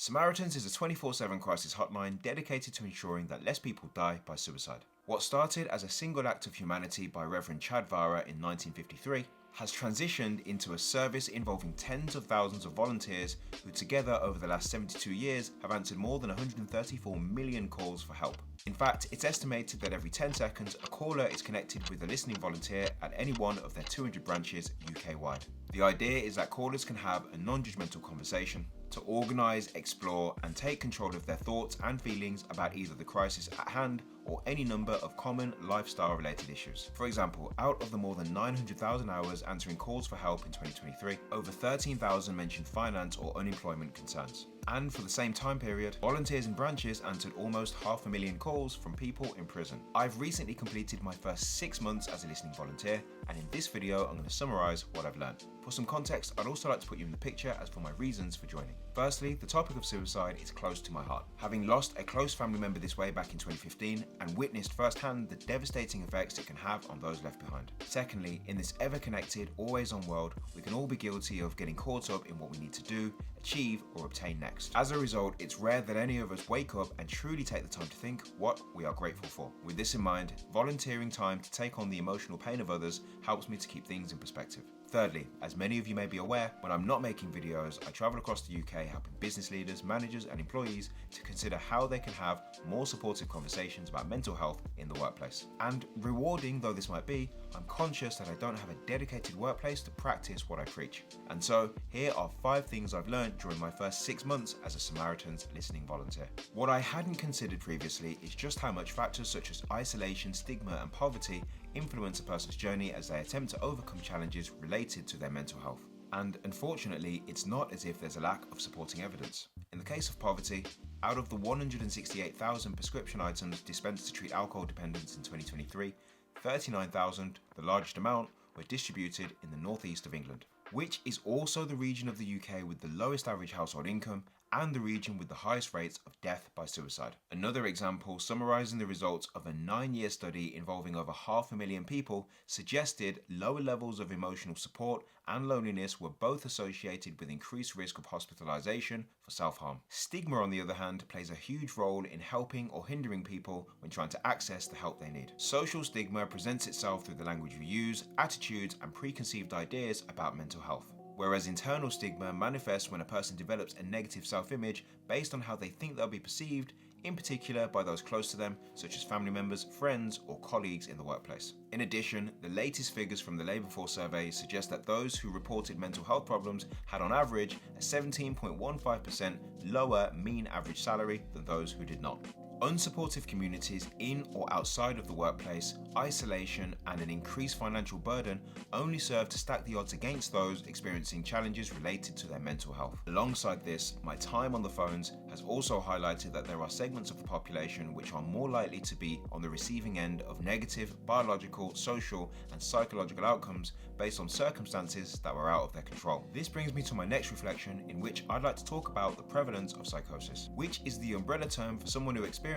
Samaritans is a 24/7 crisis hotline dedicated to ensuring that less people die by suicide. What started as a single act of humanity by Reverend Chad Vara in 1953 has transitioned into a service involving tens of thousands of volunteers who together over the last 72 years have answered more than 134 million calls for help. In fact, it's estimated that every 10 seconds a caller is connected with a listening volunteer at any one of their 200 branches UK-wide. The idea is that callers can have a non-judgmental conversation to organise, explore and take control of their thoughts and feelings about either the crisis at hand or any number of common lifestyle-related issues. For example, out of the more than 900,000 hours answering calls for help in 2023, over 13,000 mentioned finance or unemployment concerns. And for the same time period, volunteers in branches answered almost 500,000 calls from people in prison. I've recently completed my first 6 months as a listening volunteer, and in this video I'm going to summarise what I've learned. For some context, I'd also like to put you in the picture as for my reasons for joining. Firstly, the topic of suicide is close to my heart. Having lost a close family member this way back in 2015 and witnessed firsthand the devastating effects it can have on those left behind. Secondly, in this ever-connected, always-on world, we can all be guilty of getting caught up in what we need to do, achieve or obtain next. As a result, it's rare that any of us wake up and truly take the time to think what we are grateful for. With this in mind, volunteering time to take on the emotional pain of others helps me to keep things in perspective. Thirdly, as many of you may be aware, when I'm not making videos, I travel across the UK helping business leaders, managers and employees to consider how they can have more supportive conversations about mental health in the workplace. And rewarding though this might be, I'm conscious that I don't have a dedicated workplace to practice what I preach. And so here are 5 things I've learned during my first 6 months as a Samaritans listening volunteer. What I hadn't considered previously is just how much factors such as isolation, stigma and poverty influence a person's journey as they attempt to overcome challenges related to their mental health. And unfortunately, it's not as if there's a lack of supporting evidence. In the case of poverty, out of the 168,000 prescription items dispensed to treat alcohol dependence in 2023, 39,000, the largest amount, were distributed in the northeast of England, which is also the region of the UK with the lowest average household income and the region with the highest rates of death by suicide. Another example summarising the results of a 9-year study involving over 500,000 people suggested lower levels of emotional support and loneliness were both associated with increased risk of hospitalisation for self-harm. Stigma, on the other hand, plays a huge role in helping or hindering people when trying to access the help they need. Social stigma presents itself through the language we use, attitudes and preconceived ideas about mental health. Whereas internal stigma manifests when a person develops a negative self-image based on how they think they'll be perceived, in particular by those close to them, such as family members, friends, or colleagues in the workplace. In addition, the latest figures from the Labour Force survey suggest that those who reported mental health problems had on average a 17.15% lower mean average salary than those who did not. Unsupportive communities in or outside of the workplace, isolation and an increased financial burden only serve to stack the odds against those experiencing challenges related to their mental health. Alongside this, my time on the phones has also highlighted that there are segments of the population which are more likely to be on the receiving end of negative biological, social and psychological outcomes based on circumstances that were out of their control. This brings me to my next reflection, in which I'd like to talk about the prevalence of psychosis, which is the umbrella term for someone who experiences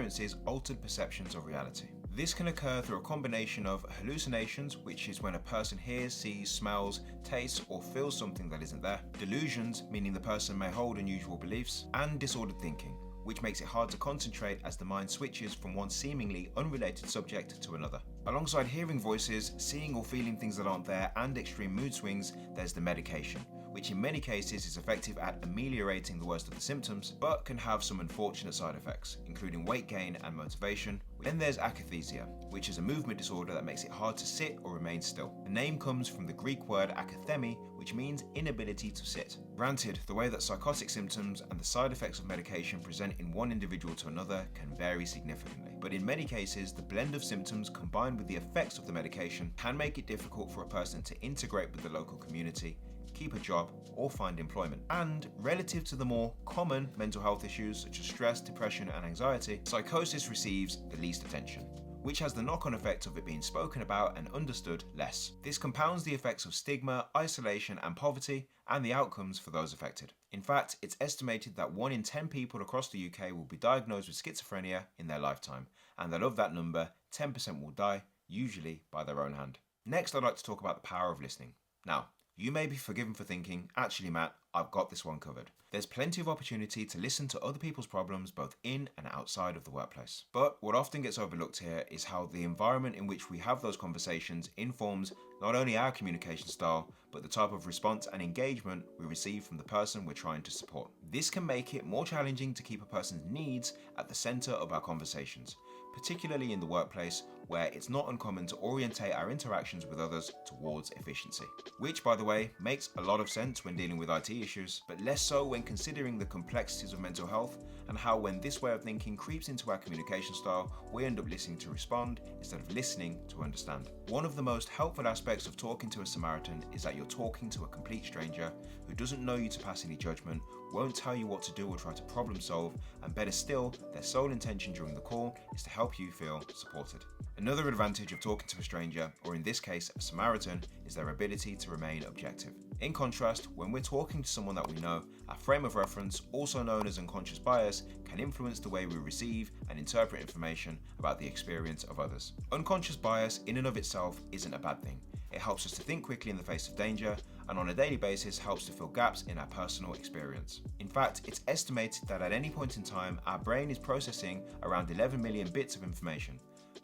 altered perceptions of reality. This can occur through a combination of hallucinations, which is when a person hears, sees, smells, tastes or feels something that isn't there, delusions, meaning the person may hold unusual beliefs, and disordered thinking, which makes it hard to concentrate as the mind switches from one seemingly unrelated subject to another. Alongside hearing voices, seeing or feeling things that aren't there, and extreme mood swings, there's the medication, which in many cases is effective at ameliorating the worst of the symptoms, but can have some unfortunate side effects, including weight gain and motivation. Then there's akathisia, which is a movement disorder that makes it hard to sit or remain still. The name comes from the Greek word akathemi, which means inability to sit. Granted, the way that psychotic symptoms and the side effects of medication present in one individual to another can vary significantly, but in many cases, the blend of symptoms combined with the effects of the medication can make it difficult for a person to integrate with the local community, keep a job or find employment. And relative to the more common mental health issues such as stress, depression and anxiety, psychosis receives the least attention, which has the knock-on effect of it being spoken about and understood less. This compounds the effects of stigma, isolation and poverty and the outcomes for those affected. In fact, it's estimated that 1 in 10 people across the UK will be diagnosed with schizophrenia in their lifetime, and that of that number, 10% will die, usually by their own hand. Next, I'd like to talk about the power of listening. Now, You may be forgiven for thinking, actually Matt, I've got this one covered. There's plenty of opportunity to listen to other people's problems both in and outside of the workplace. But what often gets overlooked here is how the environment in which we have those conversations informs not only our communication style, but the type of response and engagement we receive from the person we're trying to support. This can make it more challenging to keep a person's needs at the center of our conversations, particularly in the workplace, where it's not uncommon to orientate our interactions with others towards efficiency. Which, by the way, makes a lot of sense when dealing with IT issues, but less so when considering the complexities of mental health and how when this way of thinking creeps into our communication style, we end up listening to respond instead of listening to understand. One of the most helpful aspects of talking to a Samaritan is that you're talking to a complete stranger who doesn't know you to pass any judgment, won't tell you what to do or try to problem solve, and better still, their sole intention during the call is to help you feel supported. Another advantage of talking to a stranger, or in this case a Samaritan, is their ability to remain objective. In contrast, when we're talking to someone that we know, our frame of reference, also known as unconscious bias, can influence the way we receive and interpret information about the experience of others. Unconscious bias in and of itself isn't a bad thing. It helps us to think quickly in the face of danger, and on a daily basis helps to fill gaps in our personal experience. In fact, it's estimated that at any point in time, our brain is processing around 11 million bits of information,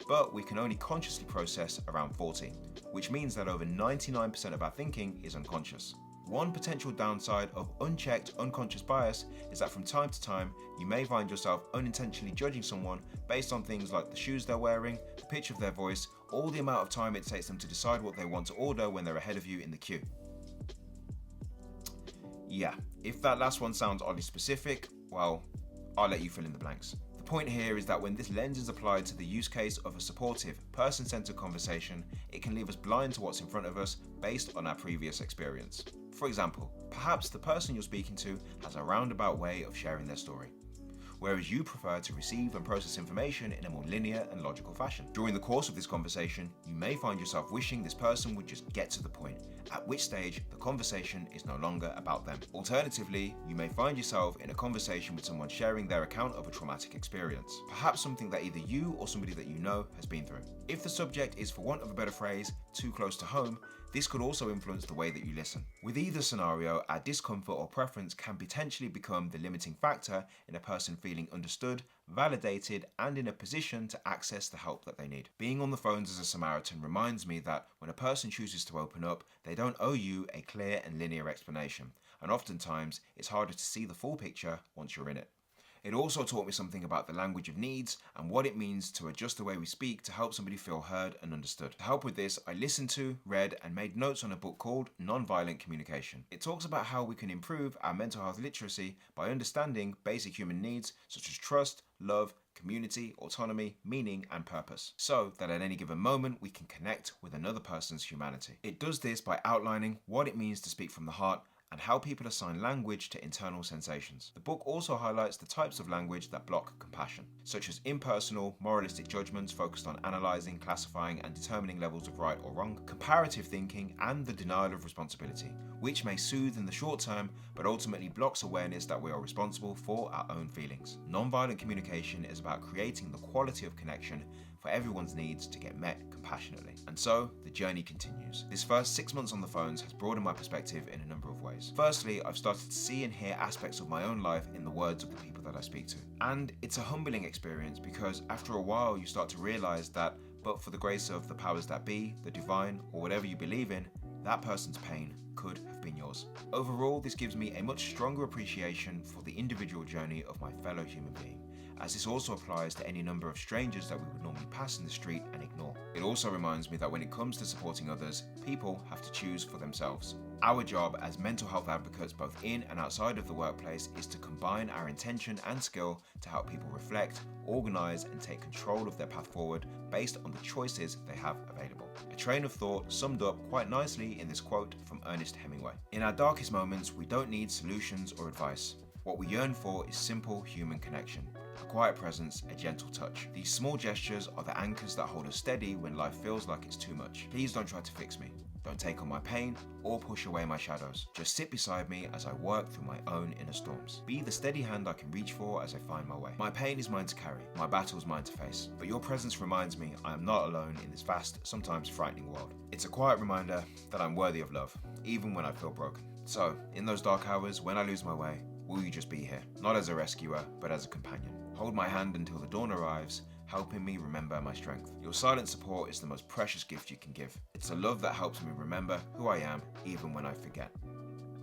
but we can only consciously process around 40, which means that over 99% of our thinking is unconscious. One potential downside of unchecked unconscious bias is that from time to time, you may find yourself unintentionally judging someone based on things like the shoes they're wearing, the pitch of their voice, or the amount of time it takes them to decide what they want to order when they're ahead of you in the queue. Yeah, if that last one sounds oddly specific, well, I'll let you fill in the blanks. The point here is that when this lens is applied to the use case of a supportive, person-centered conversation, it can leave us blind to what's in front of us based on our previous experience. For example, perhaps the person you're speaking to has a roundabout way of sharing their story, whereas you prefer to receive and process information in a more linear and logical fashion. During the course of this conversation, you may find yourself wishing this person would just get to the point, at which stage the conversation is no longer about them. Alternatively, you may find yourself in a conversation with someone sharing their account of a traumatic experience, perhaps something that either you or somebody that you know has been through. If the subject is, for want of a better phrase, too close to home, this could also influence the way that you listen. With either scenario, our discomfort or preference can potentially become the limiting factor in a person feeling understood, validated, and in a position to access the help that they need. Being on the phones as a Samaritan reminds me that when a person chooses to open up, they don't owe you a clear and linear explanation, and oftentimes it's harder to see the full picture once you're in it. It also taught me something about the language of needs and what it means to adjust the way we speak to help somebody feel heard and understood. To help with this, I listened to, read, and made notes on a book called Nonviolent Communication. It talks about how we can improve our mental health literacy by understanding basic human needs such as trust, love, community, autonomy, meaning, and purpose, so that at any given moment we can connect with another person's humanity. It does this by outlining what it means to speak from the heart and how people assign language to internal sensations. The book also highlights the types of language that block compassion, such as impersonal, moralistic judgments focused on analysing, classifying, and determining levels of right or wrong, comparative thinking, and the denial of responsibility, which may soothe in the short term, but ultimately blocks awareness that we are responsible for our own feelings. Nonviolent communication is about creating the quality of connection for everyone's needs to get met compassionately. And so, the journey continues. This first 6 months on the phones has broadened my perspective in a number of ways. Firstly, I've started to see and hear aspects of my own life in the words of the people that I speak to. And it's a humbling experience because after a while you start to realise that, but for the grace of the powers that be, the divine, or whatever you believe in, that person's pain could have been yours. Overall, this gives me a much stronger appreciation for the individual journey of my fellow human being, as this also applies to any number of strangers that we would normally pass in the street and ignore. It also reminds me that when it comes to supporting others, people have to choose for themselves. Our job as mental health advocates both in and outside of the workplace is to combine our intention and skill to help people reflect, organise and take control of their path forward based on the choices they have available. A train of thought summed up quite nicely in this quote from Ernest Hemingway. In our darkest moments, we don't need solutions or advice. What we yearn for is simple human connection. A quiet presence, a gentle touch. These small gestures are the anchors that hold us steady when life feels like it's too much. Please don't try to fix me. Don't take on my pain or push away my shadows. Just sit beside me as I work through my own inner storms. Be the steady hand I can reach for as I find my way. My pain is mine to carry, my battle is mine to face. But your presence reminds me I am not alone in this vast, sometimes frightening world. It's a quiet reminder that I'm worthy of love, even when I feel broken. So, in those dark hours, when I lose my way, will you just be here? Not as a rescuer, but as a companion. Hold my hand until the dawn arrives, helping me remember my strength. Your silent support is the most precious gift you can give. It's a love that helps me remember who I am, even when I forget.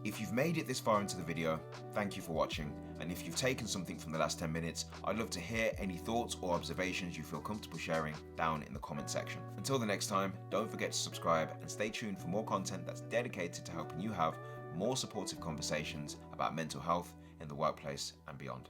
If you've made it this far into the video, thank you for watching. And if you've taken something from the last 10 minutes, I'd love to hear any thoughts or observations you feel comfortable sharing down in the comment section. Until the next time, don't forget to subscribe and stay tuned for more content that's dedicated to helping you have more supportive conversations about mental health in the workplace and beyond.